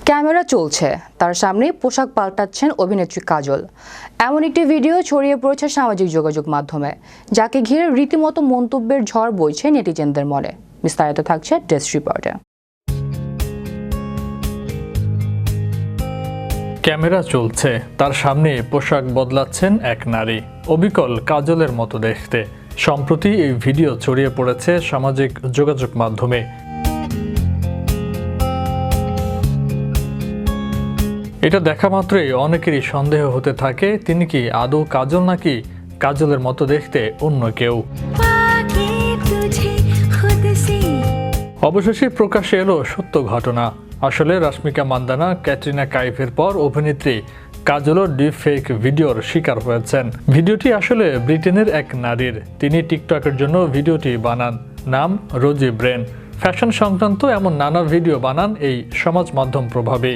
Camera চলছে, তার সামনেই পোশাক পাল্টাচ্ছেন অভিনেত্রী কাজল। এমন একটি ভিডিও ছড়িয়ে পড়েছে সামাজিক যোগাযোগ মাধ্যমে, যাকে ঘিরে রীতিমতো মন্তব্যের ঝড় বইছে নেটিজেনদের মনে। বিস্তারিত থাকছে ডেস্ক রিপোর্টে। ক্যামেরা চলছে, তার সামনে পোশাক বদলাচ্ছেন এক নারী, অবিকল কাজলের মতো দেখতে। সম্প্রতি এই ভিডিও ছড়িয়ে পড়েছে সামাজিক যোগাযোগ মাধ্যমে। এটা দেখা মাত্রই অনেকেরই সন্দেহ হতে থাকে, তিনি কি আদৌ কাজল নাকি কাজলের মতো দেখতে অন্য কেউ। অবশেষে প্রকাশ্যে এলো সত্য ঘটনা। আসলে রাশ্মিকা মান্দানা, ক্যাটরিনা কাইফের পর অভিনেত্রী কাজলও ডিপ ফেক ভিডিওর শিকার হয়েছেন। ভিডিওটি আসলে ব্রিটেনের এক নারীর। তিনি টিকটকের জন্য ভিডিওটি বানান। নাম রোজি ব্রেন। ফ্যাশন সংক্রান্ত এমন নানা ভিডিও বানান এই সমাজ মাধ্যম প্রভাবে।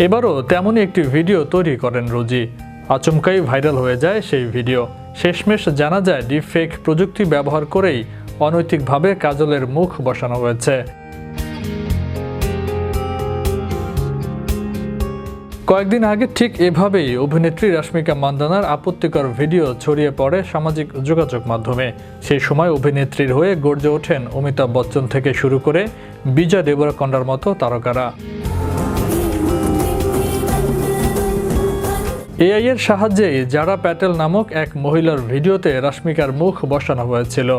এবারও তেমনই একটি ভিডিও তৈরি করেন রোজি। আচমকাই ভাইরাল হয়ে যায় সেই ভিডিও। শেষমেশ জানা যায় ডিপ ফেক প্রযুক্তি ব্যবহার করেই অনৈতিকভাবে কাজলের মুখ বসানো হয়েছে। কয়েকদিন আগে ঠিক এভাবেই অভিনেত্রী রাশ্মিকা মান্দানার আপত্তিকর ভিডিও ছড়িয়ে পড়ে সামাজিক যোগাযোগ মাধ্যমে। সেই সময় অভিনেত্রীর হয়ে গর্জে ওঠেন অমিতাভ বচ্চন থেকে শুরু করে বিজয় দেবরকোন্ডার মতো তারকারা। এআই এর সাহায্যে যারা প্যাটেল নামক এক মহিলার ভিডিওতে রাশ্মিকার মুখ বসানো হয়েছিল।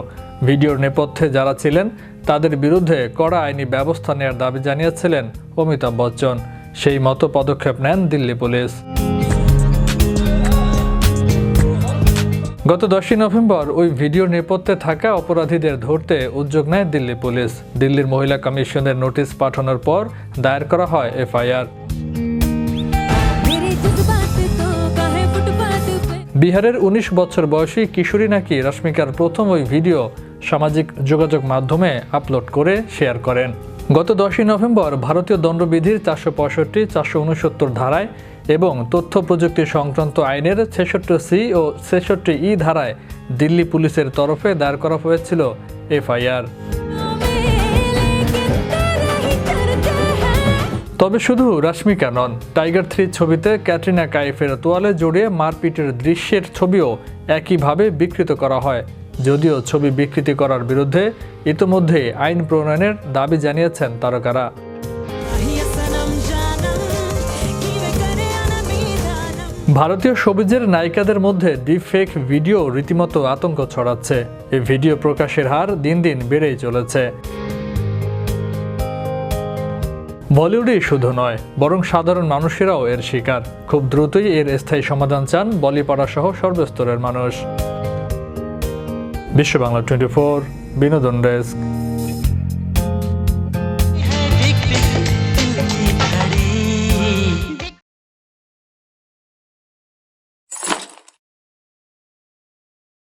ভিডিওর নেপথ্যে যারা ছিলেন তাদের বিরুদ্ধে কড়া আইনি ব্যবস্থা নেওয়ার দাবি জানিয়েছিলেন অমিতাভ বচ্চন। সেই মতো পদক্ষেপ নেন দিল্লি পুলিশ। গত 10 নভেম্বর ওই ভিডিওর নেপথ্যে থাকা অপরাধীদের ধরতে উদ্যোগ নেয় দিল্লি পুলিশ। দিল্লির মহিলা কমিশনের নোটিশ পাঠানোর পর দায়ের করা হয় এফআইআর। বিহারের 19 বছর বয়সী কিশোরী নাকি রাশ্মিকার প্রথম ওই ভিডিও সামাজিক যোগাযোগ মাধ্যমে আপলোড করে শেয়ার করেন। গত 10 নভেম্বর ভারতীয় দণ্ডবিধির 465, 469 ধারায় এবং তথ্য প্রযুক্তি সংক্রান্ত আইনের 66C ও 66E ধারায় দিল্লি পুলিশের তরফে দায়ের করা হয়েছিল এফআইআর। তবে শুধু রাশ্মিকা নন, টাইগার 3 ছবিতে ক্যাটরিনা কাইফের তোয়ালে জড়িয়ে মারপিটের দৃশ্যের ছবিও একইভাবে বিকৃত করা হয়। যদিও ছবি বিকৃতি করার বিরুদ্ধে ইতোমধ্যে আইন প্রণয়নের দাবি জানিয়েছেন তারকারা। ভারতীয় শোবিজের নায়িকাদের মধ্যে ডিপ ফেক ভিডিও রীতিমতো আতঙ্ক ছড়াচ্ছে। এই ভিডিও প্রকাশের হার দিন দিন বেড়েই চলেছে। বলিউডেই শুধু নয়, বরং সাধারণ মানুষেরাও এর শিকার। খুব দ্রুতই এর স্থায়ী সমাধান চান বলিপাড়া সহ সর্বস্তরের মানুষ। বিশ্ব বাংলা 24 বিনোদন ডেস্ক।